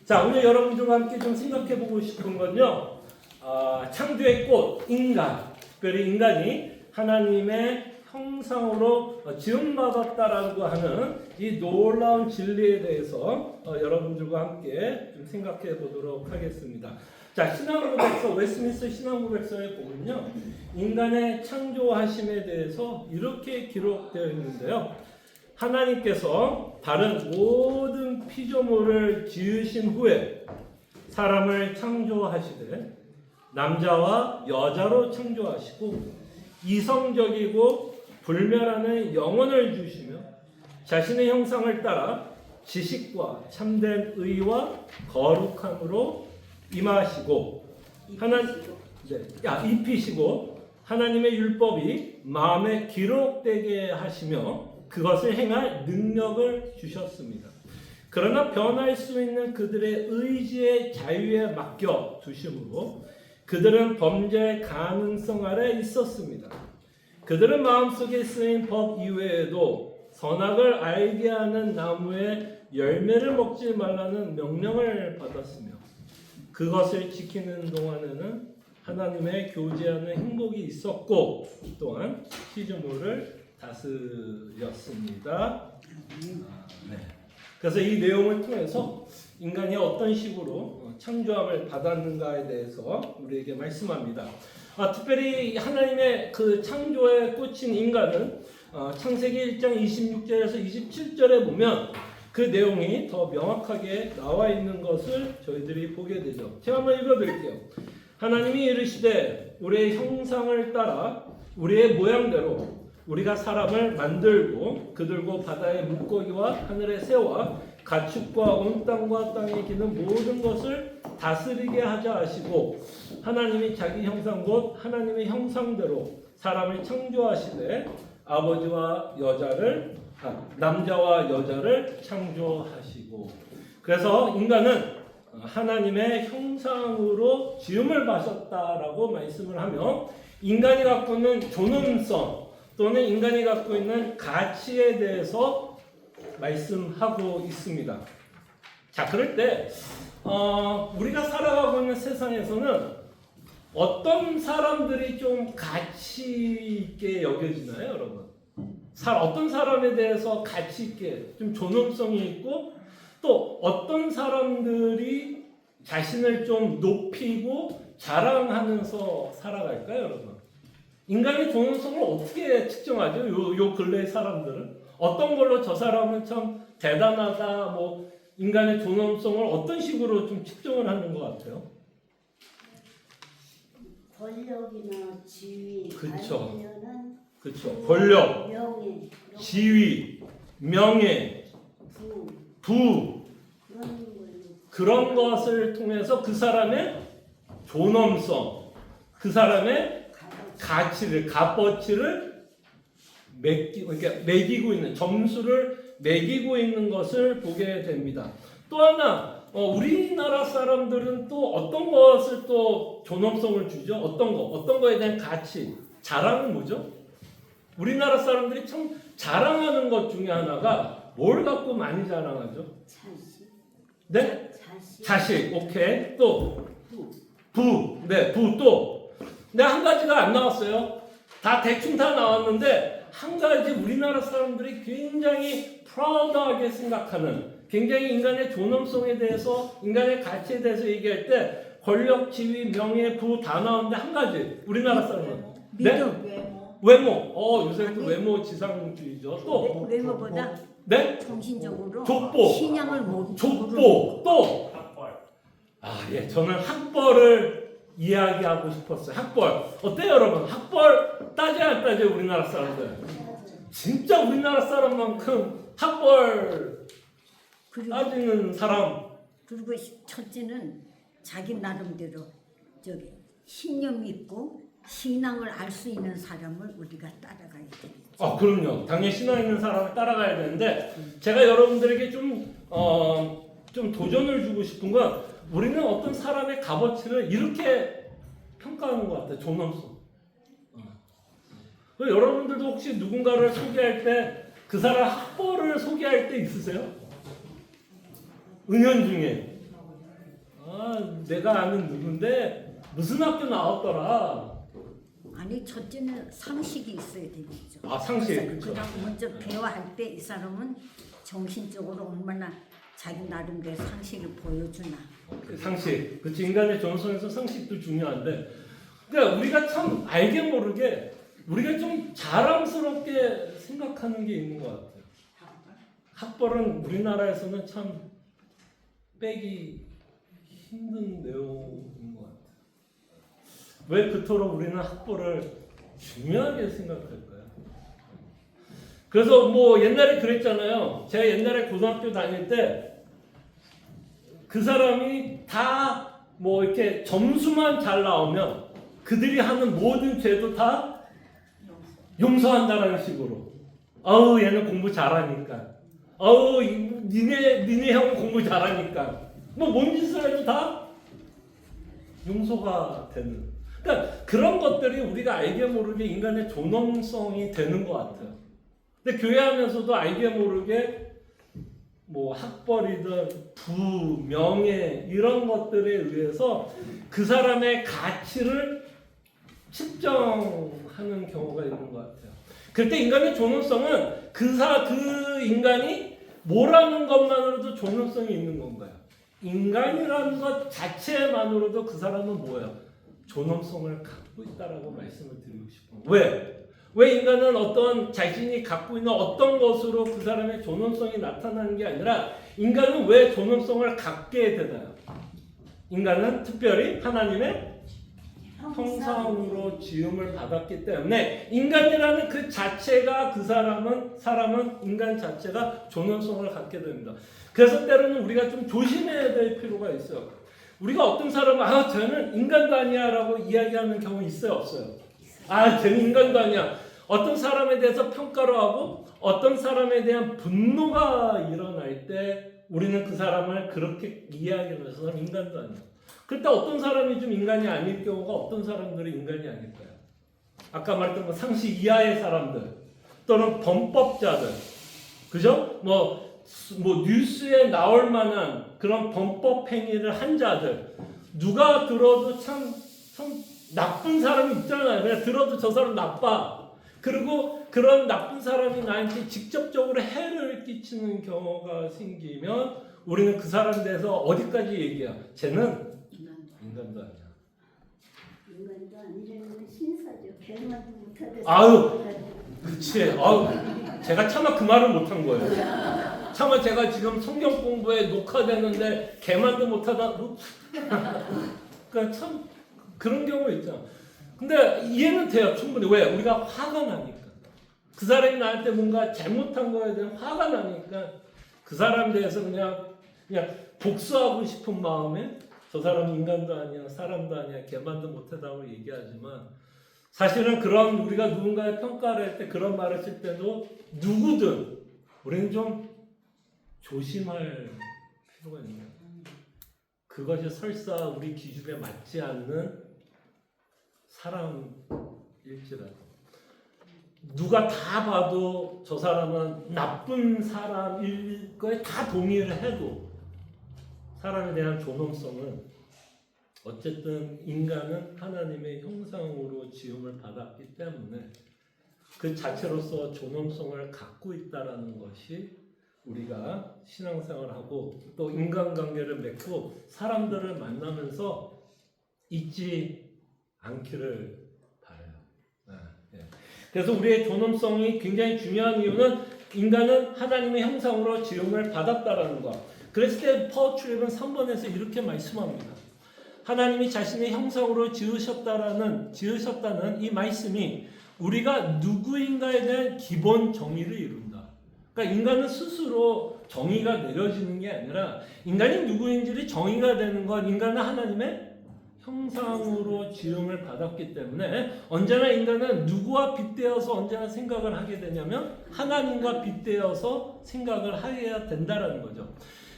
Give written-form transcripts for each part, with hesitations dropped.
자, 오늘 여러분들과 함께 좀 생각해 보고 싶은 건요, 창조의 꽃, 인간, 특별히 인간이 하나님의 형상으로 지음받았다라고 하는 이 놀라운 진리에 대해서 여러분들과 함께 좀 생각해 보도록 하겠습니다. 자, 신앙고백서, 웨스트민스터 신앙고백서에 보면요, 인간의 창조하심에 대해서 이렇게 기록되어 있는데요. 하나님께서 다른 모든 피조물을 지으신 후에 사람을 창조하시되 남자와 여자로 창조하시고 이성적이고 불멸하는 영혼을 주시며 자신의 형상을 따라 지식과 참된 의와 거룩함으로 임하시고 입히시고 하나님의 율법이 마음에 기록되게 하시며 그것을 행할 능력을 주셨습니다. 그러나 변할 수 있는 그들의 의지의 자유에 맡겨 두심으로 그들은 범죄의 가능성 아래 있었습니다. 그들은 마음속에 쓰인 법 이외에도 선악을 알게 하는 나무의 열매를 먹지 말라는 명령을 받았으며 그것을 지키는 동안에는 하나님의 교제하는 행복이 있었고 또한 피조물을 다스렸습니다. 네. 그래서 이 내용을 통해서 인간이 어떤 식으로 창조함을 받았는가에 대해서 우리에게 말씀합니다. 특별히 하나님의 그 창조에 꽂힌 인간은 창세기 1장 26절에서 27절에 보면 그 내용이 더 명확하게 나와 있는 것을 저희들이 보게 되죠. 제가 한번 읽어드릴게요. 하나님이 이르시되 우리의 형상을 따라 우리의 모양대로 우리가 사람을 만들고 그들과 바다의 물고기와 하늘의 새와 가축과 온 땅과 땅에 기는 모든 것을 다스리게 하자 하시고 하나님이 자기 형상 곧 하나님의 형상대로 사람을 창조하시되 아버지와 여자를 남자와 여자를 창조하시고 그래서 인간은 하나님의 형상으로 지음을 받았다라고 말씀을 하며 인간이 갖고 있는 존엄성 또는 인간이 갖고 있는 가치에 대해서 말씀하고 있습니다. 자, 그럴 때 우리가 살아가고 있는 세상에서는 어떤 사람들이 좀 가치 있게 여겨지나요, 여러분? 어떤 사람에 대해서 가치 있게 좀 존엄성이 있고 또 어떤 사람들이 자신을 좀 높이고 자랑하면서 살아갈까요, 여러분? 인간의 존엄성을 어떻게 측정하죠? 요 근래 사람들은 어떤 걸로 저 사람은 참 대단하다, 뭐 인간의 존엄성을 어떤 식으로 좀 측정을 하는 것 같아요? 권력이나 지위, 그렇죠. 아니면은 그렇죠. 권력, 명예, 지위, 명예, 부 그런 것을 통해서 그 사람의 존엄성, 그 사람의 가치를, 값어치를 매기고 있는, 점수를 매기고 있는 것을 보게 됩니다. 또 하나, 우리나라 사람들은 또 어떤 것을 또 존엄성을 주죠? 어떤 거에 대한 가치, 자랑은 뭐죠? 우리나라 사람들이 참 자랑하는 것 중에 하나가 뭘 갖고 많이 자랑하죠? 자식. 네? 자식. 오케이. 또 부. 네, 부 또. 근데 한 가지가 안 나왔어요. 다 대충 다 나왔는데 한 가지 우리나라 사람들이 굉장히 프라우드하게 생각하는 굉장히 인간의 존엄성에 대해서 인간의 가치에 대해서 얘기할 때 권력, 지위, 명예, 부 다 나오는데 한 가지 우리나라 사람은 네? 외모. 요새 또 외모 지상주의죠. 또 외모보다 네? 정신적으로 족보. 신앙을 못 족보. 또 예, 저는 학벌을 이야기하고 싶었어요. 학벌. 어때요, 여러분? 학벌 따져 안 따져 우리나라 사람들? 진짜 우리나라 사람만큼 학벌 따지는 사람. 그리고 첫째는 자기 나름대로 저기 신념 있고 신앙을 알 수 있는 사람을 우리가 따라가야 돼. 그럼요. 당연히 신앙 있는 사람을 따라가야 되는데 제가 여러분들에게 좀 도전을 주고 싶은 건 우리는 어떤 사람의 값어치를 이렇게 평가하는 것 같아요. 존엄성. 여러분들도 혹시 누군가를 소개할 때 그 사람 학벌을 소개할 때 있으세요? 은연중에 내가 아는 누군데 무슨 학교 나왔더라. 아니 첫째는 상식이 있어야 되겠죠. 아, 상식. 그래서 그쵸. 그냥 먼저 대화할 때 이 사람은 정신적으로 얼마나 자기 나름대로 상식을 보여주나. 상식. 그치, 인간의 존속에서 상식도 중요한데, 그러니까 우리가 참 알게 모르게 우리가 좀 자랑스럽게 생각하는 게 있는 것 같아요. 학벌은 우리나라에서는 참 빼기 힘든 내용인 것 같아요. 왜 그토록 우리는 학벌을 중요하게 생각할까요? 그래서 뭐 옛날에 그랬잖아요. 제가 옛날에 고등학교 다닐 때 그 사람이 다 뭐 이렇게 점수만 잘 나오면 그들이 하는 모든 죄도 다 용서한다라는 식으로. 아우 얘는 공부 잘하니까. 아우 니네 형은 공부 잘하니까. 뭐 뭔 짓을 해도 다 용서가 되는. 그러니까 그런 것들이 우리가 알게 모르게 인간의 존엄성이 되는 것 같아요. 근데 교회하면서도 알게 모르게 뭐 학벌이든 부, 명예 이런 것들에 의해서 그 사람의 가치를 측정하는 경우가 있는 것 같아요. 그때 인간의 존엄성은 그 인간이 뭐라는 것만으로도 존엄성이 있는 건가요? 인간이라는 것 자체만으로도 그 사람은 뭐예요? 존엄성을 갖고 있다라고 말씀을 드리고 싶어요. 왜? 왜 인간은 어떤 자신이 갖고 있는 어떤 것으로 그 사람의 존엄성이 나타나는 게 아니라 인간은 왜 존엄성을 갖게 되나요? 인간은 특별히 하나님의 형상으로 지음을 받았기 때문에 인간이라는 그 자체가 사람은 인간 자체가 존엄성을 갖게 됩니다. 그래서 때로는 우리가 좀 조심해야 될 필요가 있어요. 우리가 어떤 사람은 쟤는 인간도 아니야 라고 이야기하는 경우 있어요, 없어요? 쟤는 인간도 아니야. 어떤 사람에 대해서 평가를 하고 어떤 사람에 대한 분노가 일어날 때 우리는 그 사람을 그렇게 이야기를 해서 인간도 아니야. 그때 어떤 사람이 좀 인간이 아닐 경우가 어떤 사람들이 인간이 아닐까요? 아까 말했던 상식 이하의 사람들 또는 범법자들, 그죠? 뭐 뉴스에 나올 만한 그런 범법 행위를 한 자들, 누가 들어도 참 나쁜 사람이 있잖아요. 그냥 들어도 저 사람 나빠. 그리고 그런 나쁜 사람이 나한테 직접적으로 해를 끼치는 경우가 생기면 우리는 그 사람에 대해서 어디까지 얘기해요? 쟤는 인간도 아니야. 인간도 아니라는 신사죠. 개만도 못하듯이. 그치. 제가 차마 그 말을 못한 거예요. 차마 제가 지금 성경 공부에 녹화되는데 개만도 못하다. 그러니까 참 그런 경우 있잖아. 근데 이해는 돼요, 충분히. 왜? 우리가 화가 나니까. 그 사람이 나한테 뭔가 잘못한 거에 대한 화가 나니까 그 사람에 대해서 그냥 복수하고 싶은 마음에 저 사람은 인간도 아니야, 사람도 아니야, 개만도 못하다고 얘기하지만 사실은 그런 우리가 누군가의 평가를 할 때 그런 말을 쓸 때도 누구든 우리는 좀 조심할 필요가 있는 거예요. 그것이 설사 우리 기준에 맞지 않는 사람일지라도 누가 다 봐도 저 사람은 나쁜 사람일 거에 다 동의를 해도 사람에 대한 존엄성은 어쨌든 인간은 하나님의 형상으로 지음을 받았기 때문에 그 자체로서 존엄성을 갖고 있다라는 것이 우리가 신앙생활하고 또 인간관계를 맺고 사람들을 만나면서 잊지 않기를 바라요. 그래서 우리의 존엄성이 굉장히 중요한 이유는 인간은 하나님의 형상으로 지음을 받았다라는 것. 그랬을 때 파워출입은 3번에서 이렇게 말씀합니다. 하나님이 자신의 형상으로 지으셨다는 이 말씀이 우리가 누구인가에 대한 기본 정의를 이룬다. 그러니까 인간은 스스로 정의가 내려지는 게 아니라 인간이 누구인지를 정의가 되는 건 인간은 하나님의 형상으로 지음을 받았기 때문에 언제나 인간은 누구와 빗대어서 언제나 생각을 하게 되냐면 하나님과 빗대어서 생각을 해야 된다라는 거죠.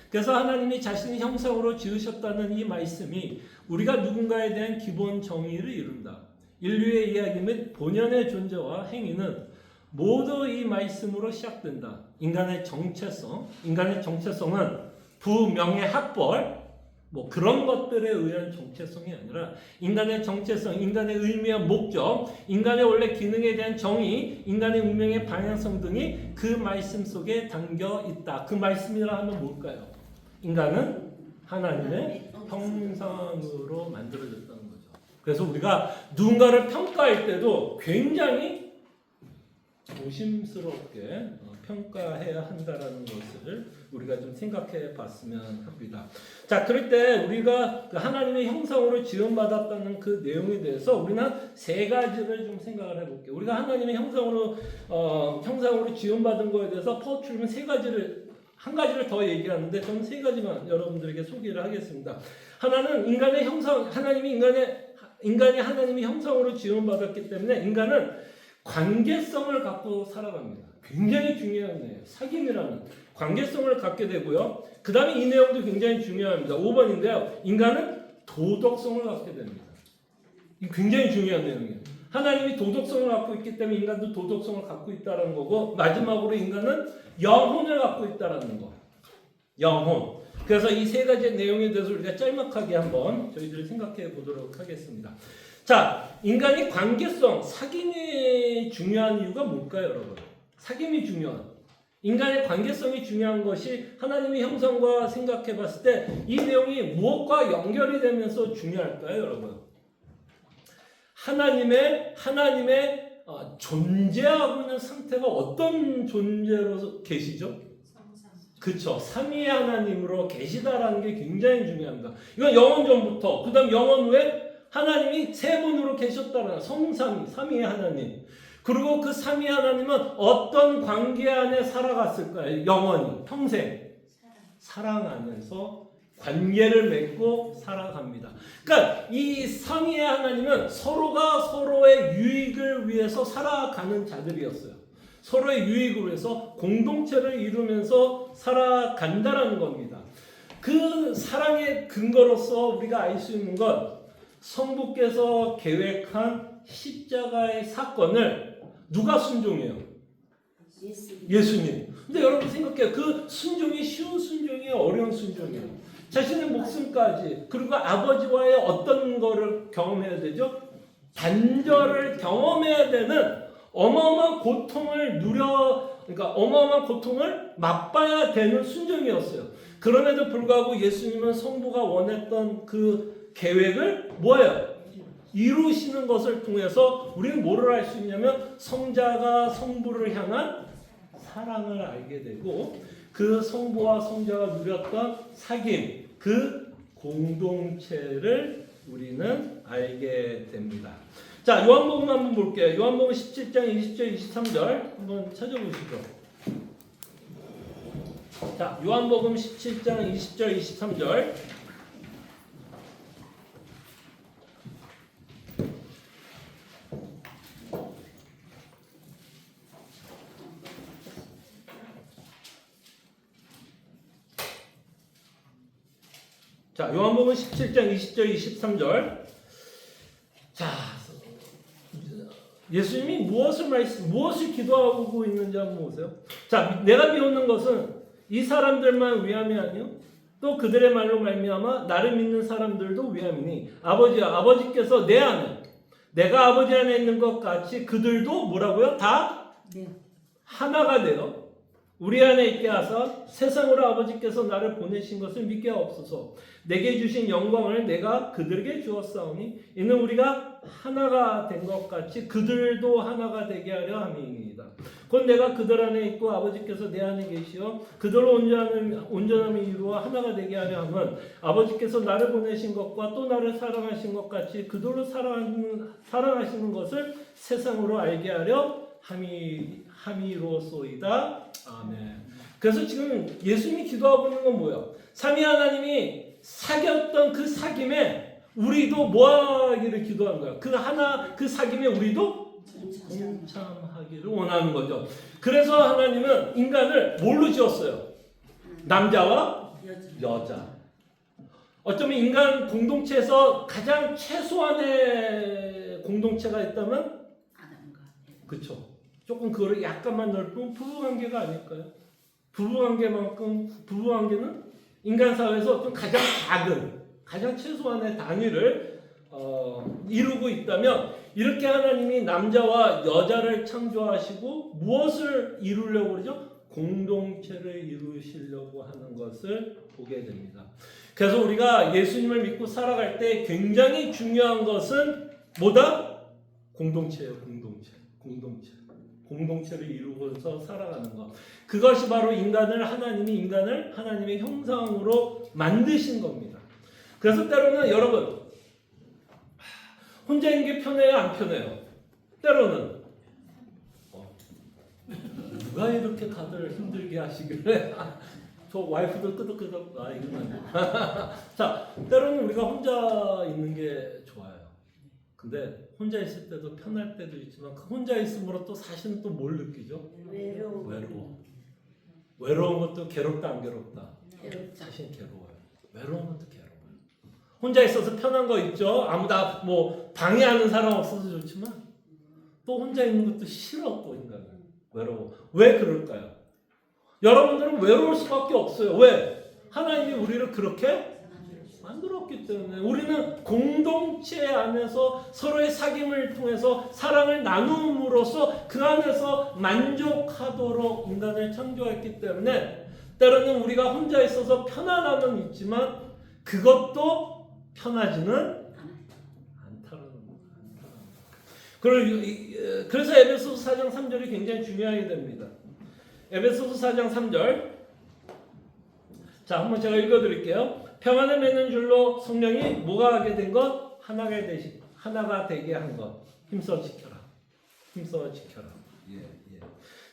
그래서 하나님이 자신의 형상으로 지으셨다는 이 말씀이 우리가 누군가에 대한 기본 정의를 이룬다. 인류의 이야기 및 본연의 존재와 행위는 모두 이 말씀으로 시작된다. 인간의 정체성은 부명예 학벌 뭐 그런 것들에 의한 정체성이 아니라 인간의 정체성, 인간의 의미와 목적, 인간의 원래 기능에 대한 정의, 인간의 운명의 방향성 등이 그 말씀 속에 담겨 있다. 그 말씀이라 하면 뭘까요? 인간은 하나님의 형상으로 만들어졌다는 거죠. 그래서 우리가 누군가를 평가할 때도 굉장히 조심스럽게 평가해야 한다라는 것을 우리가 좀 생각해 봤으면 합니다. 자, 그럴 때 우리가 그 하나님의 형상으로 지음받았다는 그 내용에 대해서 우리는 세 가지를 좀 생각을 해볼게요. 우리가 하나님의 형상으로 지음받은 거에 대해서 퍼출면 한 가지를 더 얘기하는데 저는 세 가지만 여러분들에게 소개를 하겠습니다. 하나는 인간의 형상, 인간이 하나님의 형상으로 지음받았기 때문에 인간은 관계성을 갖고 살아갑니다. 굉장히 중요한 내용. 사귐이라는 관계성을 갖게 되고요. 그 다음에 이 내용도 굉장히 중요합니다. 5번인데요. 인간은 도덕성을 갖게 됩니다. 이 굉장히 중요한 내용이에요. 하나님이 도덕성을 갖고 있기 때문에 인간도 도덕성을 갖고 있다는 거고, 마지막으로 인간은 영혼을 갖고 있다는 거. 영혼. 그래서 이 세 가지 내용에 대해서 우리가 짤막하게 한번 저희들이 생각해 보도록 하겠습니다. 자, 인간이 관계성, 사귐이 중요한 이유가 뭘까요, 여러분? 사귐이 중요한. 인간의 관계성이 중요한 것이 하나님의 형상과 생각해 봤을 때 이 내용이 무엇과 연결이 되면서 중요할까요, 여러분? 하나님의 존재하고 있는 상태가 어떤 존재로 계시죠? 그쵸. 삼위의 하나님으로 계시다라는 게 굉장히 중요합니다. 이건 영원 전부터, 그 다음 영원 후에 하나님이 세 분으로 계셨다는 성삼위, 삼위의 하나님. 그리고 그 삼위의 하나님은 어떤 관계 안에 살아갔을까요? 영원히, 평생. 사랑 안에서 관계를 맺고 살아갑니다. 그러니까 이 삼위의 하나님은 서로가 서로의 유익을 위해서 살아가는 자들이었어요. 서로의 유익을 위해서 공동체를 이루면서 살아간다라는 겁니다. 그 사랑의 근거로서 우리가 알 수 있는 건 성부께서 계획한 십자가의 사건을 누가 순종해요? 예수님. 근데 여러분 생각해요. 그 순종이 쉬운 순종이에요? 어려운 순종이에요? 자신의 목숨까지, 그리고 아버지와의 어떤 거를 경험해야 되죠? 단절을 경험해야 되는 어마어마한 고통을 그러니까 어마어마한 고통을 맛봐야 되는 순종이었어요. 그럼에도 불구하고 예수님은 성부가 원했던 그 계획을 뭐예요? 이루시는 것을 통해서 우리는 뭐를 알 수 있냐면 성자가 성부를 향한 사랑을 알게 되고 그 성부와 성자가 누렸던 사귐, 그 공동체를 우리는 알게 됩니다. 자, 요한복음 한번 볼게요. 요한복음 17장 20절 23절 한번 찾아보시죠. 자, 요한복음 17장 20절 23절. 자, 요한복음 17장 20절 23절. 자, 예수님이 무엇을 기도하고 있는지 한번 보세요. 자, 내가 비웃는 것은 이 사람들만 위함이 아니요 또 그들의 말로 말미암아 나를 믿는 사람들도 위함이니 아버지께서 내 안에 내가 아버지 안에 있는 것 같이 그들도 뭐라고요? 다 하나가 되어 우리 안에 있게 하사 세상으로 아버지께서 나를 보내신 것을 믿게 하옵소서. 내게 주신 영광을 내가 그들에게 주었사오니 이는 우리가 하나가 된 것 같이 그들도 하나가 되게 하려 함이니이다. 곧 내가 그들 안에 있고 아버지께서 내 안에 계시어 그들로 온전함을 이루어 하나가 되게 하려 함은 아버지께서 나를 보내신 것과 또 나를 사랑하신 것 같이 그들로 사랑하시는 것을 세상으로 알게 하려 함이로소이다. 아멘. 그래서 지금 예수님이 기도하고 있는 건 뭐예요? 삼위 하나님이 사귀었던 그 사귐에 우리도 뭐하기를 기도하는 거예요? 그 사귐에 우리도 동참하기를 원하는 거죠. 그래서 하나님은 인간을 뭘로 지었어요? 남자와 여자. 어쩌면 인간 공동체에서 가장 최소한의 공동체가 있다면 그렇죠. 조금 그거를 약간만 넓은 부부관계가 아닐까요? 부부관계는 인간 사회에서 어떤 가장 작은, 가장 최소한의 단위를 이루고 있다면 이렇게 하나님이 남자와 여자를 창조하시고 무엇을 이루려고 그러죠? 공동체를 이루시려고 하는 것을 보게 됩니다. 그래서 우리가 예수님을 믿고 살아갈 때 굉장히 중요한 것은 뭐다? 공동체예요. 공동체를 이루고서 살아가는 것. 그것이 바로 하나님이 하나님의 형상으로 만드신 겁니다. 그래서 때로는 여러분 혼자 있는 게 편해요, 안 편해요? 때로는 누가 이렇게 다들 힘들게 하시길래 저 와이프도 끄덕끄덕 이건 안 돼. 자, 때로는 우리가 혼자 있는 게 좋아요. 근데 혼자 있을 때도 편할 때도 있지만 그 혼자 있음으로 또 사실은 또 뭘 느끼죠? 외로운 것도 괴롭다 안 괴롭다? 사실 괴로워요. 외로운 것도 괴로워요. 혼자 있어서 편한 거 있죠. 아무나 뭐 방해하는 사람 없어서 좋지만 또 혼자 있는 것도 싫어. 또 인간은 외로워. 왜 그럴까요? 여러분들은 외로울 수밖에 없어요. 왜? 하나님이 우리를 그렇게 만들었기 때문에. 우리는 공동체 안에서 서로의 사귐을 통해서 사랑을 나눔으로써 그 안에서 만족하도록 인간을 창조했기 때문에 때로는 우리가 혼자 있어서 편안함은 있지만 그것도 편하지는 않다는 거예요. 그래서 에베소서 4장 3절이 굉장히 중요하게 됩니다. 에베소서 4장 3절. 자, 한번 제가 읽어드릴게요. 평안을 맺는 줄로 성령이 뭐가 하게 된 것? 하나가 되게 한 것. 힘써 지켜라.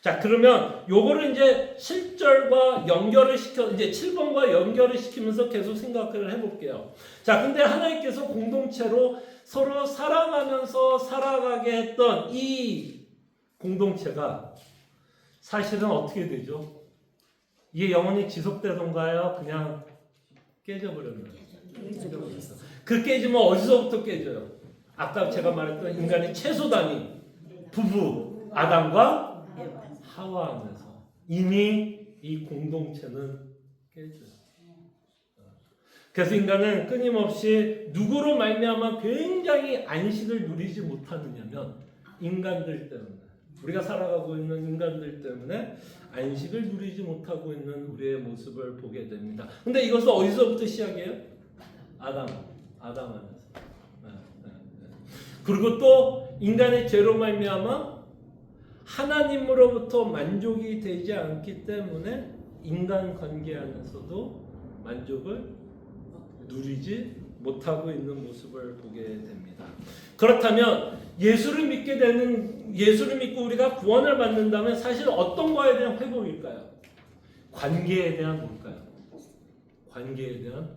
자, 그러면 요거를 이제 7절과 연결을 이제 7번과 연결을 시키면서 계속 생각을 해볼게요. 자, 근데 하나님께서 공동체로 서로 사랑하면서 살아가게 했던 이 공동체가 사실은 어떻게 되죠? 이게 영원히 지속되던가요? 그냥 깨져버렸나요? 그 깨지면 어디서부터 깨져요? 아까 제가 말했던 인간의 최소 단위 부부 아담과 하와 안에서 이미 이 공동체는 깨져요. 그래서 인간은 끊임없이 누구로 말미암아 굉장히 안식을 누리지 못하느냐면 인간들 때문에, 우리가 살아가고 있는 인간들 때문에 안식을 누리지 못하고 있는 우리의 모습을 보게 됩니다. 근데 이것은 어디서부터 시작해요? 아담 안에서. 그리고 또 인간의 죄로 말미암아 하나님으로부터 만족이 되지 않기 때문에 인간관계 안에서도 만족을 누리지 못하고 있는 모습을 보게 됩니다. 그렇다면 예수를 믿고 우리가 구원을 받는다면 사실 어떤 거에 대한 회복일까요? 관계에 대한 뭘까요? 관계에 대한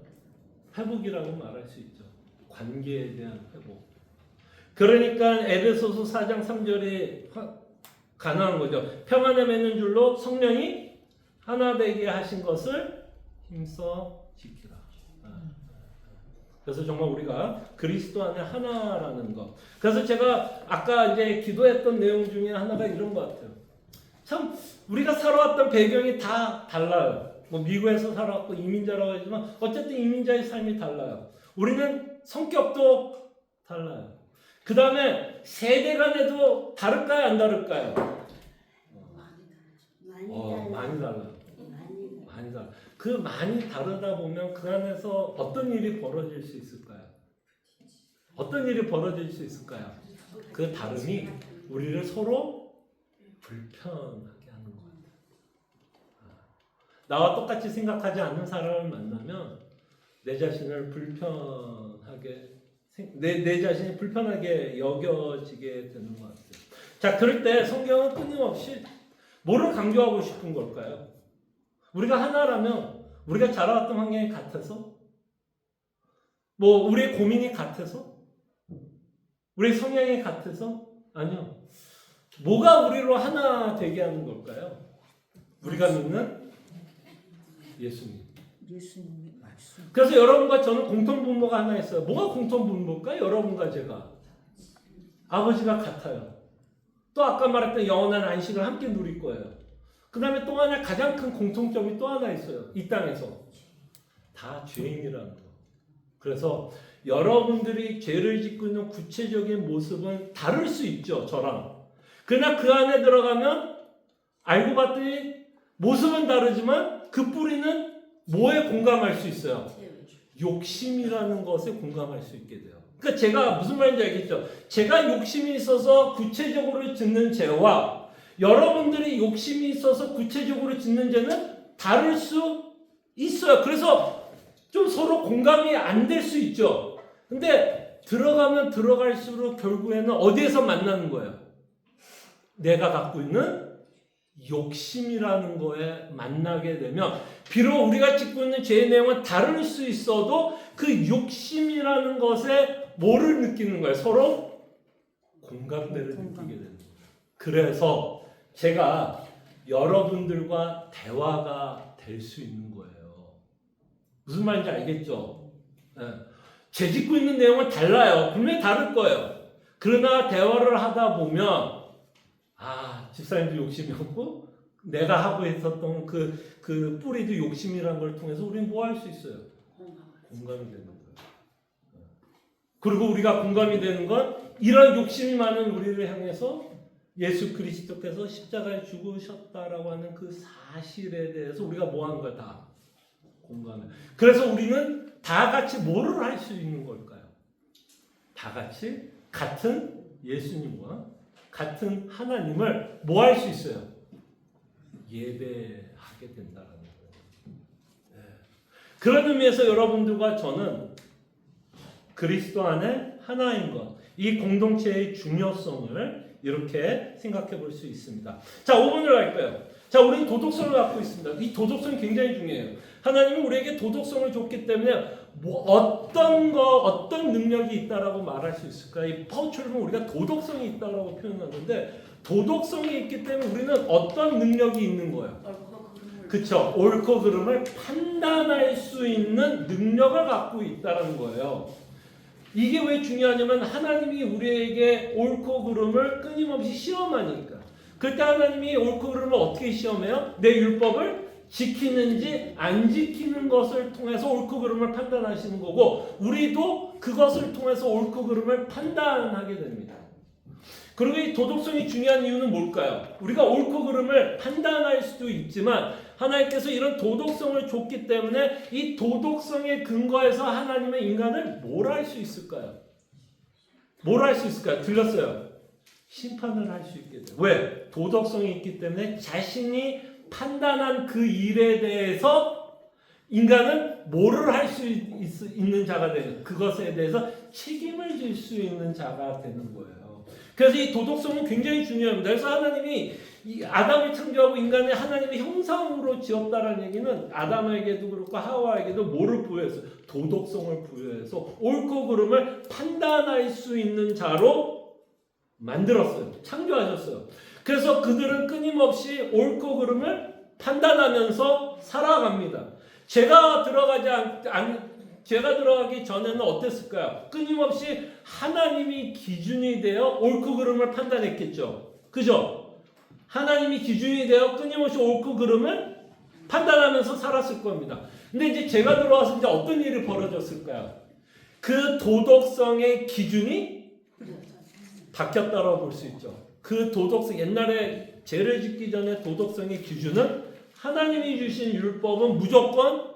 회복이라고 말할 수 있죠. 관계에 대한 회복. 그러니까 에베소서 4장 3절에 가능한 거죠. 평안에 맺는 줄로 성령이 하나 되게 하신 것을 힘써 지키라. 그래서 정말 우리가 그리스도 안에 하나라는 것. 그래서 제가 아까 이제 기도했던 내용 중에 하나가 이런 것 같아요. 참 우리가 살아왔던 배경이 다 달라요. 뭐 미국에서 살아왔고 이민자라고 하지만 어쨌든 이민자의 삶이 달라요. 우리는 성격도 달라요. 그 다음에 세대 간에도 다를까요? 안 다를까요? 많이 달라요. 많이 달라요. 그 많이 다르다 보면 그 안에서 어떤 일이 벌어질 수 있을까요? 그 다름이 우리를 서로 불편하게 하는 것 같아요. 나와 똑같이 생각하지 않는 사람을 만나면 내 자신을 내 자신이 불편하게 여겨지게 되는 것 같아요. 자, 그럴 때 성경은 끊임없이 뭐를 강조하고 싶은 걸까요? 우리가 하나라면 우리가 자라왔던 환경이 같아서? 뭐 우리의 고민이 같아서? 우리의 성향이 같아서? 아니요. 뭐가 우리로 하나 되게 하는 걸까요? 우리가 믿는 예수님의 말씀. 그래서 여러분과 저는 공통분모가 하나 있어요. 뭐가 공통분모일까요? 여러분과 제가. 아버지가 같아요. 또 아까 말했던 영원한 안식을 함께 누릴 거예요. 그 다음에 또 하나 가장 큰 공통점이 또 하나 있어요. 이 땅에서. 다 죄인이라는 거. 그래서 여러분들이 죄를 짓고 있는 구체적인 모습은 다를 수 있죠, 저랑. 그러나 그 안에 들어가면 알고 봤더니 모습은 다르지만 그 뿌리는 뭐에 공감할 수 있어요? 욕심이라는 것에 공감할 수 있게 돼요. 그러니까 제가 무슨 말인지 알겠죠? 제가 욕심이 있어서 구체적으로 짓는 죄와 여러분들이 욕심이 있어서 구체적으로 짓는 죄는 다를 수 있어요. 그래서 좀 서로 공감이 안 될 수 있죠. 근데 들어가면 들어갈수록 결국에는 어디에서 만나는 거예요? 내가 갖고 있는 욕심이라는 거에 만나게 되면 비록 우리가 짓고 있는 죄의 내용은 다를 수 있어도 그 욕심이라는 것에 뭐를 느끼는 거예요? 서로 공감대를 느끼게 되는 거예요. 그래서 제가 여러분들과 대화가 될 수 있는 거예요. 무슨 말인지 알겠죠? 네. 죄 짓고 있는 내용은 달라요. 분명히 다를 거예요. 그러나 대화를 하다 보면 집사님도 욕심이 없고 내가 하고 있었던 그 뿌리도 욕심이라는 걸 통해서 우리는 뭐 할 수 있어요? 공감이 되는 거예요. 그리고 우리가 공감이 되는 건 이런 욕심이 많은 우리를 향해서 예수 그리스도께서 십자가에 죽으셨다라고 하는 그 사실에 대해서 우리가 뭐 하는 거야? 다 공감해. 그래서 우리는 다 같이 뭐를 할 수 있는 걸까요? 다 같이 같은 예수님과 같은 하나님을 뭐 할 수 있어요? 예배하게 된다는 거예요. 네. 그런 의미에서 여러분들과 저는 그리스도 안에 하나인 것, 이 공동체의 중요성을 이렇게 생각해 볼 수 있습니다. 자, 5번을 할까요? 자, 우리는 도덕성을 갖고 있습니다. 이 도덕성이 굉장히 중요해요. 하나님은 우리에게 도덕성을 줬기 때문에 어떤 능력이 있다라고 말할 수 있을까? 이 파우처럼 우리가 도덕성이 있다라고 표현하는데 도덕성이 있기 때문에 우리는 어떤 능력이 있는 거예요? 그렇죠. 옳고 그름을 판단할 수 있는 능력을 갖고 있다는 거예요. 이게 왜 중요하냐면 하나님이 우리에게 옳고 그름을 끊임없이 시험하니까. 그때 하나님이 옳고 그름을 어떻게 시험해요? 내 율법을 지키는지 안 지키는 것을 통해서 옳고 그름을 판단하시는 거고 우리도 그것을 통해서 옳고 그름을 판단하게 됩니다. 그리고 이 도덕성이 중요한 이유는 뭘까요? 우리가 옳고 그름을 판단할 수도 있지만 하나님께서 이런 도덕성을 줬기 때문에 이 도덕성의 근거에서 하나님의 인간을 뭘 할 수 있을까요? 뭘 할 수 있을까요? 들렸어요? 심판을 할 수 있게 돼요. 왜? 도덕성이 있기 때문에 자신이 판단한 그 일에 대해서 인간은 뭐를 할 수 있는 자가 되는 그것에 대해서 책임을 질 수 있는 자가 되는 거예요. 그래서 이 도덕성은 굉장히 중요합니다. 그래서 하나님이 이 아담을 창조하고 인간을 하나님의 형상으로 지었다는 얘기는 아담에게도 그렇고 하와에게도 뭐를 부여했어요? 도덕성을 부여해서 옳고 그름을 판단할 수 있는 자로 만들었어요. 창조하셨어요. 그래서 그들은 끊임없이 옳고 그름을 판단하면서 살아갑니다. 제가 들어가기 전에는 어땠을까요? 끊임없이 하나님이 기준이 되어 옳고 그름을 판단했겠죠. 그죠? 하나님이 기준이 되어 끊임없이 옳고 그름을 판단하면서 살았을 겁니다. 근데 이제 제가 들어와서 이제 어떤 일이 벌어졌을까요? 그 도덕성의 기준이 바뀌었다고 볼 수 있죠. 그 도덕성, 옛날에 죄를 짓기 전에 도덕성의 기준은 하나님이 주신 율법은 무조건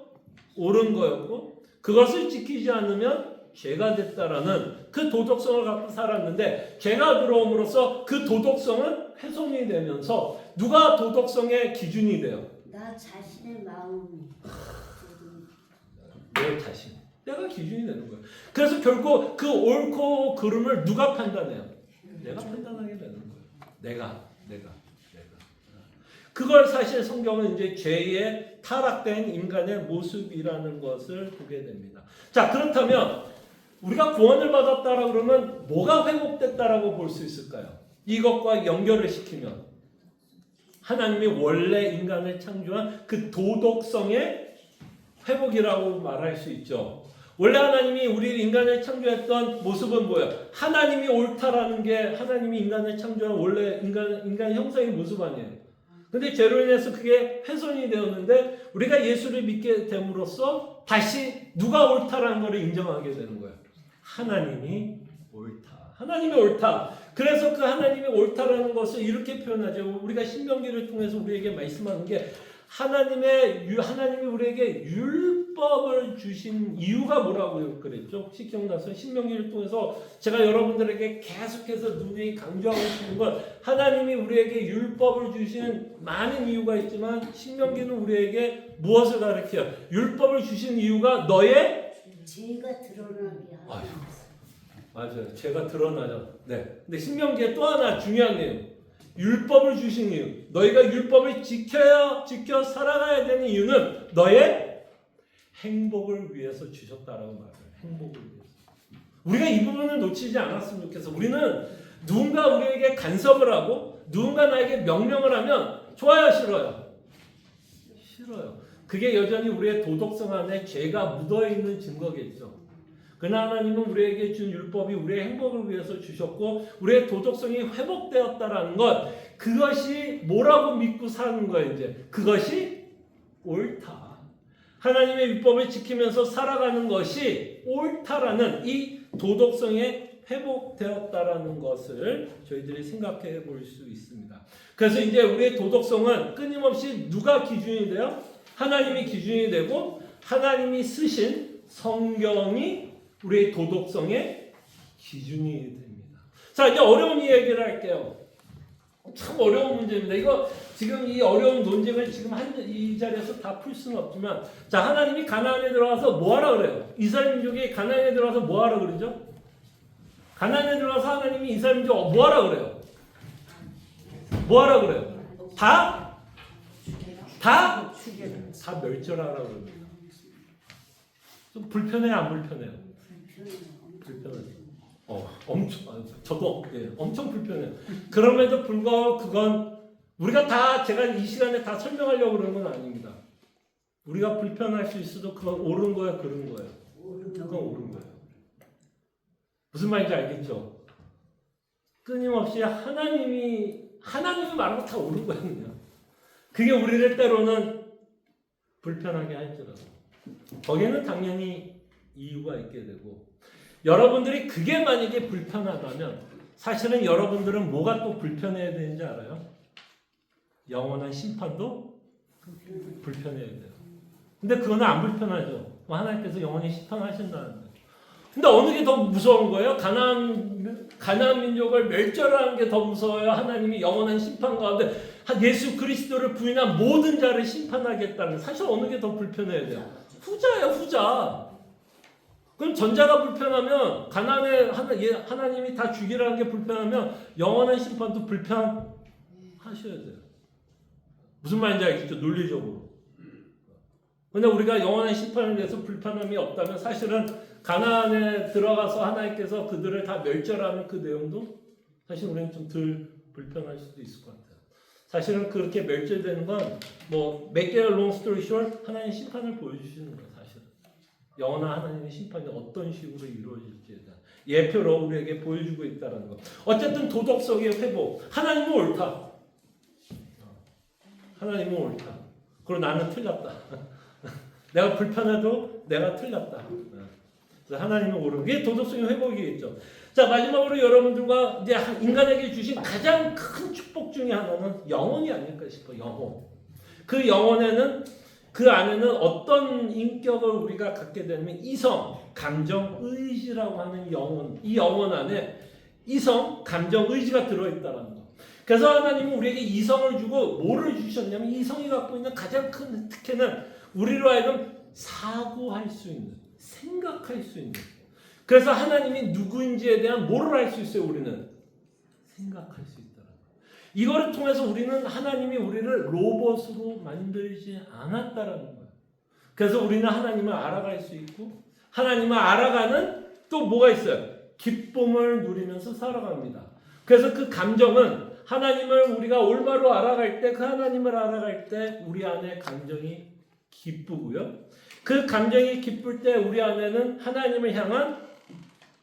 옳은 거였고 그것을 지키지 않으면 죄가 됐다라는 그 도덕성을 갖고 살았는데 죄가 들어옴으로써 그 도덕성은 훼손이 되면서 누가 도덕성의 기준이 돼요? 나 자신의 마음이. 내 자신. 내가 기준이 되는 거예요. 그래서 결국 그 옳고 그름을 누가 판단해요? 내가 판단하게 되는 거예요. 내가. 그걸 사실 성경은 이제 죄에 타락된 인간의 모습이라는 것을 보게 됩니다. 자, 그렇다면 우리가 구원을 받았다라 그러면 뭐가 회복됐다라고 볼 수 있을까요? 이것과 연결을 시키면 하나님이 원래 인간을 창조한 그 도덕성의 회복이라고 말할 수 있죠. 원래 하나님이 우리 인간을 창조했던 모습은 뭐예요? 하나님이 옳다라는 게 하나님이 인간을 창조한 원래 인간 형상의 모습 아니에요. 근데 죄로 인해서 그게 훼손이 되었는데 우리가 예수를 믿게 됨으로써 다시 누가 옳다라는 것을 인정하게 되는 거예요. 하나님이 옳다. 하나님이 옳다. 그래서 그 하나님이 옳다라는 것을 이렇게 표현하죠. 우리가 신명기를 통해서 우리에게 말씀하는 게 하나님이 우리에게 율법을 주신 이유가 뭐라고 그랬죠? 혹시 기억나서 신명기를 통해서 제가 여러분들에게 계속해서 눈이 강조하고 싶은 건 하나님이 우리에게 율법을 주신 많은 이유가 있지만 신명기는 우리에게 무엇을 가르쳐요? 율법을 주신 이유가 너의 죄가 드러나게 하라. 맞아요. 죄가 드러나죠. 네. 근데 신명기에 또 하나 중요한 내용. 율법을 주신 이유. 너희가 율법을 지켜 살아가야 되는 이유는 너의 행복을 위해서 주셨다라고 말해요. 행복을 위해서. 우리가 이 부분을 놓치지 않았으면 좋겠어. 우리는 누군가 우리에게 간섭을 하고 누군가 나에게 명령을 하면 좋아요, 싫어요? 싫어요. 그게 여전히 우리의 도덕성 안에 죄가 묻어있는 증거겠죠. 그러나 하나님은 우리에게 준 율법이 우리의 행복을 위해서 주셨고 우리의 도덕성이 회복되었다라는 것, 그것이 뭐라고 믿고 사는 거예요. 이제 그것이 옳다. 하나님의 율법을 지키면서 살아가는 것이 옳다라는 이 도덕성에 회복되었다라는 것을 저희들이 생각해 볼 수 있습니다. 그래서 이제 우리의 도덕성은 끊임없이 누가 기준이 돼요? 하나님이 기준이 되고 하나님이 쓰신 성경이 우리의 도덕성의 기준이 됩니다. 자, 이제 어려운 이야기를 할게요. 참 어려운 문제입니다. 이거 지금 이 어려운 논쟁을 지금 이 자리에서 다 풀 수는 없지만, 자, 하나님이 가나안에 들어가서 뭐 하라 그래요? 이스라엘 민족이 가나안에 들어가서 뭐 하라 그러죠? 가나안에 들어가서 하나님이 이스라엘 민족 뭐 하라 그래요? 뭐 하라 그래요? 다 멸절하라 그럽니다. 좀 불편해요, 안 불편해요? 불편하죠. 저도 엄청 불편해요. 그럼에도 불구하고 그건 제가 이 시간에 다 설명하려고 그러는 건 아닙니다. 우리가 불편할 수 있어도 그건 옳은 거야, 그른 거예요. 그건 옳은 거예요. 무슨 말인지 알겠죠? 끊임없이 하나님이 말하고 다 옳은 거예요, 그냥. 그게 우리를 때로는 불편하게 할지라도 거기에는 당연히 이유가 있게 되고, 여러분들이 그게 만약에 불편하다면 사실은 여러분들은 뭐가 또 불편해야 되는지 알아요? 영원한 심판도 불편해야 돼요. 근데 그거는 안 불편하죠. 하나님께서 영원히 심판하신다는데. 근데 어느 게 더 무서운 거예요? 가나안 민족을 멸절하는 게 더 무서워요? 하나님이 영원한 심판 가운데 예수 그리스도를 부인한 모든 자를 심판하겠다는, 사실 어느 게 더 불편해야 돼요? 후자예요, 후자. 그럼 전자가 불편하면 가나안에 하나님이 다 죽이라는 게 불편하면 영원한 심판도 불편하셔야 돼요. 무슨 말인지 알겠죠? 논리적으로. 근데 우리가 영원한 심판에 대해서 불편함이 없다면 사실은 가나안에 들어가서 하나님께서 그들을 다 멸절하는 그 내용도 사실 우리는 좀 덜 불편할 수도 있을 것 같아요. 사실은 그렇게 멸절되는 건 make a long story short, 하나님 심판을 보여주시는 거예요. 사실은 영원한 하나님의 심판이 어떤 식으로 이루어질지에 대한 예표로 우리에게 보여주고 있다는 것. 어쨌든 도덕성의 회복. 하나님은 옳다. 하나님은 옳다. 그리고 나는 틀렸다. 내가 불편해도 내가 틀렸다. 그래서 하나님은 옳은 게 도덕성의 회복이겠죠. 자, 마지막으로 여러분들과 이제 인간에게 주신 가장 큰 축복 중에 하나는 영혼이 아닐까 싶어요. 영혼. 그 영혼에는, 그 안에는 어떤 인격을 우리가 갖게 되면 이성, 감정, 의지라고 하는 영혼, 이 영혼 안에 이성, 감정, 의지가 들어있다는 거. 그래서 하나님은 우리에게 이성을 주고 뭐를 주셨냐면, 이성이 갖고 있는 가장 큰 특혜는 우리로 하여금 사고할 수 있는, 생각할 수 있는. 그래서 하나님이 누구인지에 대한 뭐를 알 수 있어요? 우리는 생각할 수 있다는 거. 이거를 통해서 우리는 하나님이 우리를 로봇으로 만들지 않았다라는 거예요. 그래서 우리는 하나님을 알아갈 수 있고, 하나님을 알아가는 또 뭐가 있어요? 기쁨을 누리면서 살아갑니다. 그래서 그 감정은 하나님을 우리가 올바로 알아갈 때, 그 하나님을 알아갈 때 우리 안에 감정이 기쁘고요. 그 감정이 기쁠 때 우리 안에는 하나님을 향한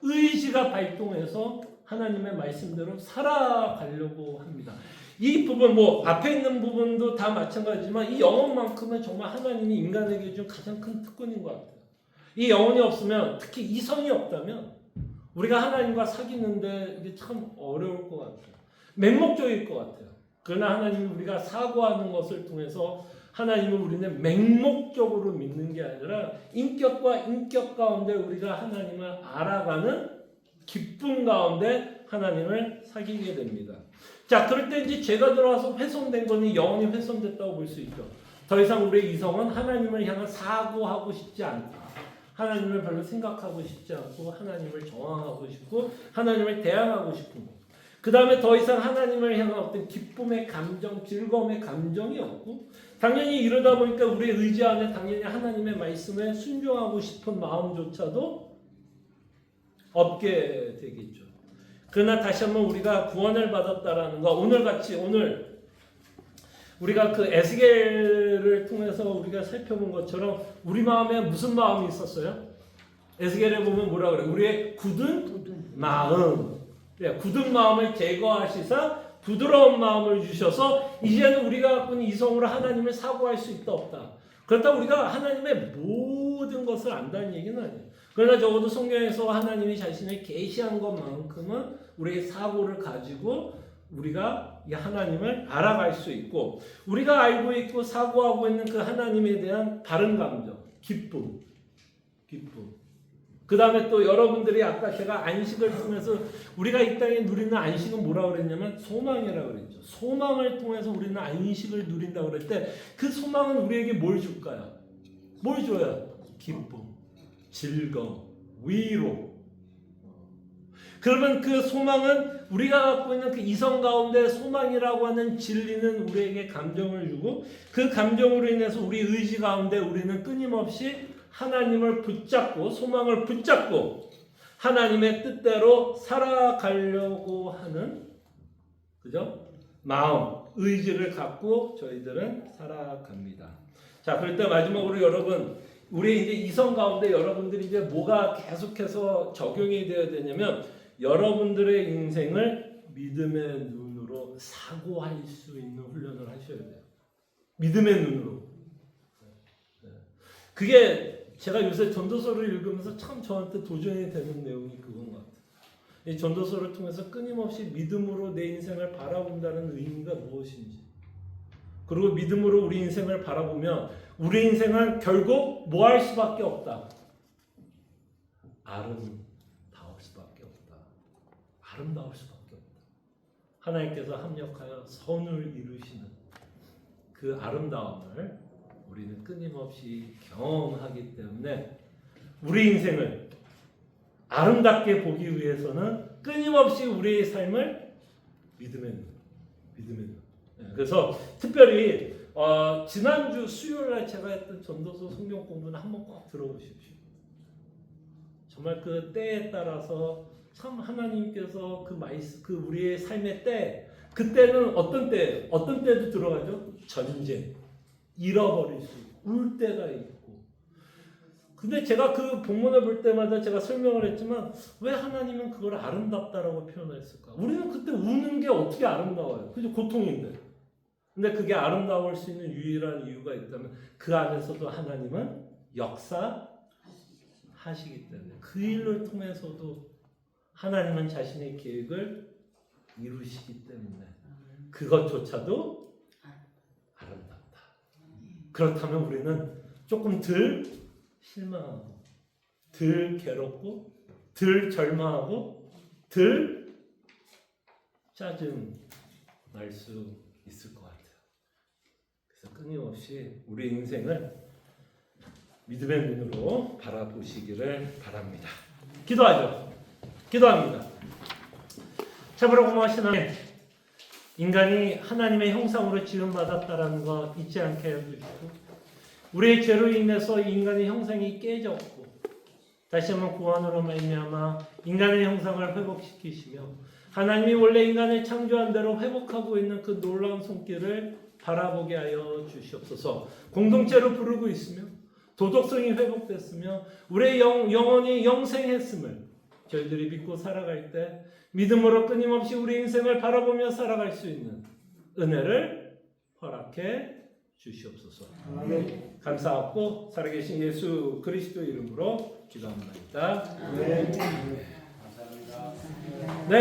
의지가 발동해서 하나님의 말씀대로 살아가려고 합니다. 이 부분 뭐 앞에 있는 부분도 다 마찬가지지만 이 영혼만큼은 정말 하나님이 인간에게 준 가장 큰 특권인 것 같아요. 이 영혼이 없으면 특히 이성이 없다면 우리가 하나님과 사귀는데 이게 참 어려울 것 같아요. 맹목적일 것 같아요. 그러나 하나님이 우리가 사고하는 것을 통해서 하나님을 우리는 맹목적으로 믿는 게 아니라 인격과 인격 가운데 우리가 하나님을 알아가는 기쁨 가운데 하나님을 사귀게 됩니다. 자, 그럴 때 이제 죄가 들어와서 훼손된 거니 영혼이 훼손됐다고 볼 수 있죠. 더 이상 우리의 이성은 하나님을 향한 사고하고 싶지 않다. 하나님을 별로 생각하고 싶지 않고 하나님을 저항하고 싶고 하나님을 대항하고 싶은 것. 그 다음에 더 이상 하나님을 향한 어떤 기쁨의 감정, 즐거움의 감정이 없고 당연히 이러다 보니까 우리의 의지 안에 당연히 하나님의 말씀에 순종하고 싶은 마음조차도 없게 되겠죠. 그러나 다시 한번 우리가 구원을 받았다라는 거 오늘 우리가 그 에스겔을 통해서 우리가 살펴본 것처럼 우리 마음에 무슨 마음이 있었어요? 에스겔에 보면 뭐라 그래? 우리의 굳은 마음. 굳은 마음을 제거하시사 부드러운 마음을 주셔서 이제는 우리가 갖고 있는 이성으로 하나님을 사고할 수 있다 없다. 그렇다고 우리가 하나님의 모든 것을 안다는 얘기는 아니에요. 그러나 적어도 성경에서 하나님이 자신을 계시한 것만큼은 우리의 사고를 가지고 우리가 이 하나님을 알아갈 수 있고 우리가 알고 있고 사고하고 있는 그 하나님에 대한 바른 감정, 기쁨. 그 다음에 또 여러분들이 아까 제가 안식을 통해서 우리가 이 땅에 누리는 안식은 뭐라고 그랬냐면 소망이라고 그랬죠. 소망을 통해서 우리는 안식을 누린다고 그럴 때 그 소망은 우리에게 뭘 줄까요? 뭘 줘요? 기쁨, 즐거움, 위로. 그러면 그 소망은 우리가 갖고 있는 그 이성 가운데 소망이라고 하는 진리는 우리에게 감정을 주고 그 감정으로 인해서 우리 의지 가운데 우리는 끊임없이 하나님을 붙잡고 소망을 붙잡고 하나님의 뜻대로 살아가려고 하는 그죠? 마음, 의지를 갖고 저희들은 살아갑니다. 자, 그럴 때 마지막으로 여러분 우리 이제 이성 가운데 여러분들이 이제 뭐가 계속해서 적용이 되어야 되냐면 여러분들의 인생을 믿음의 눈으로 사고할 수 있는 훈련을 하셔야 돼요. 믿음의 눈으로. 그게 제가 요새 전도서를 읽으면서 참 저한테 도전이 되는 내용이 그건 것 같아요. 이 전도서를 통해서 끊임없이 믿음으로 내 인생을 바라본다는 의미가 무엇인지 그리고 믿음으로 우리 인생을 바라보면 우리 인생은 결국 뭐 할 수밖에 없다. 아름다울 수밖에 없다. 아름다울 수밖에 없다. 하나님께서 합력하여 선을 이루시는 그 아름다움을 우리는 끊임없이 경험하기 때문에 우리 인생을 아름답게 보기 위해서는 끊임없이 우리의 삶을 믿음의 눈. 그래서 특별히 지난주 수요일날 제가 했던 전도서 성경 공부는 한번 꼭 들어보십시오. 정말 그 때에 따라서 참 하나님께서 그 우리의 삶의 때 그때는 어떤 때도 들어가죠. 전쟁. 잃어버릴 수 있고 울 때가 있고 근데 제가 그 본문을 볼 때마다 제가 설명을 했지만 왜 하나님은 그걸 아름답다라고 표현했을까? 우리는 그때 우는 게 어떻게 아름다워요? 그죠? 고통인데 근데 그게 아름다울 수 있는 유일한 이유가 있다면 그 안에서도 하나님은 역사하시기 때문에 그 일을 통해서도 하나님은 자신의 계획을 이루시기 때문에 그것조차도 그렇다면 우리는 조금 덜 실망하고 덜 괴롭고 덜 절망하고 덜 짜증 날 수 있을 것 같아요. 그래서 끊임없이 우리 인생을 믿음의 눈으로 바라보시기를 바랍니다. 기도합니다. 참으로 고마우신 하나님, 인간이 하나님의 형상으로 지음받았다라는 거 잊지 않게 해주시고 우리의 죄로 인해서 인간의 형상이 깨졌고 다시 한번 구원으로 말미암아 인간의 형상을 회복시키시며 하나님이 원래 인간을 창조한 대로 회복하고 있는 그 놀라운 손길을 바라보게 하여 주시옵소서. 공동체로 부르고 있으며 도덕성이 회복됐으며 우리의 영혼이 영생했음을 저희들이 믿고 살아갈 때 믿음으로 끊임없이 우리 인생을 바라보며 살아갈 수 있는 은혜를 허락해 주시옵소서. 감사하고 살아계신 예수 그리스도 이름으로 기도합니다. 네.